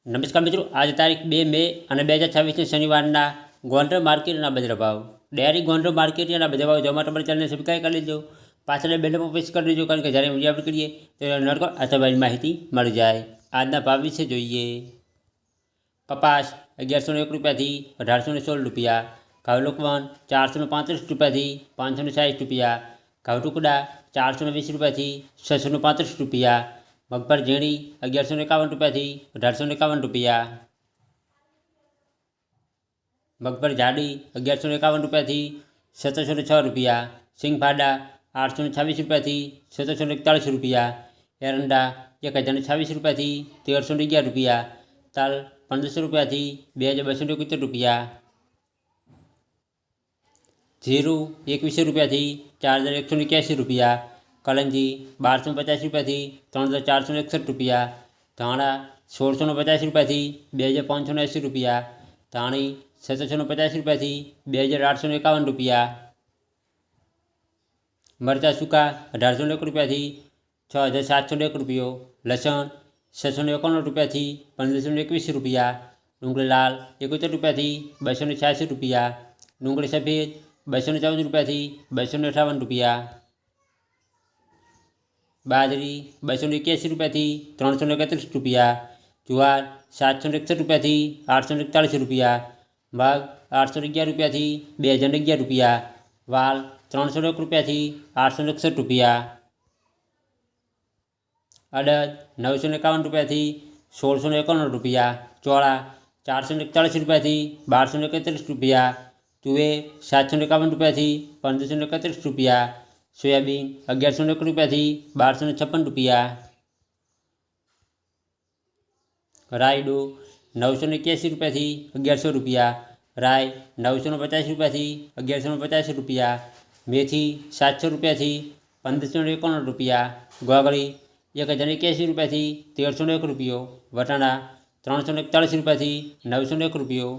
નમસ્કાર મિત્રો, આજે તારીખ 2 મે અને 2026 શનિવારના ગોંડલ માર્કેટના બજાર ભાવ. ડેરી ગોંડલ માર્કેટના બજાર ભાવ જોવા માટે અમારી ચેનલને સબસ્ક્રાઈબ કરી લેજો. પાછળ બેલમાં પ્રેસ કરી દેજો, કારણ કે જ્યારે વિડીયો અપલોડ કરીએ તો નડકો અથવાની માહિતી મળી જાય. આજના ભાવ વિશે જોઈએ. કપાસ 1101 રૂપિયાથી 1816 રૂપિયા. ઘઉં લોકવન 435 રૂપિયાથી 560 રૂપિયા. ઘઉં ટુકડા 420 રૂપિયાથી 635 રૂપિયા. મગફળી ઝીણી 1151 રૂપિયાથી 1851 રૂપિયા. મગફળી જાડી 1151 રૂપિયાથી 1706 રૂપિયા. સિંગફાડા 826 રૂપિયાથી 1741 રૂપિયા. એરંડા 1026 રૂપિયાથી 1311 રૂપિયા. તલ 1500 રૂપિયાથી 2271 રૂપિયા. જીરું 2100 રૂપિયાથી 4181 રૂપિયા. કલંજી 1250 રૂપિયાથી 3461 રૂપિયા. ધાણા 1650 રૂપિયાથી 2580 રૂપિયા. ધાણી 1750 રૂપિયાથી 2851 રૂપિયા. મરચાં સૂકા 1801 રૂપિયાથી 6701 રૂપિયો. લસણ 691 રૂપિયાથી 1521 રૂપિયા. ડુંગળી લાલ 71 રૂપિયાથી 286 રૂપિયા. ડુંગળી સફેદ 214 રૂપિયાથી 258 રૂપિયા. બાજરી 281 રૂપિયાથી 331 રૂપિયા. જુવાર 761 રૂપિયાથી 841 રૂપિયા. મગ 811 રૂપિયાથી 2011 રૂપિયા. વાલ 301 રૂપિયાથી 861 રૂપિયા. અડદ 951 રૂપિયાથી 1691 રૂપિયા. ચોળા 441 રૂપિયાથી 1231 રૂપિયા. તુવેર 751 રૂપિયાથી 1531 રૂપિયા. સોયાબીન 1101 રૂપિયાથી 1256 રૂપિયા. રાયડો 981 રૂપિયાથી 1100 રૂપિયા. રાય 950 રૂપિયાથી 1150 રૂપિયા. મેથી 700 રૂપિયાથી 1591 રૂપિયા. ગોગળી 1081 રૂપિયાથી 1301 રૂપિયો. વટાણા 341 રૂપિયાથી 901 રૂપિયો.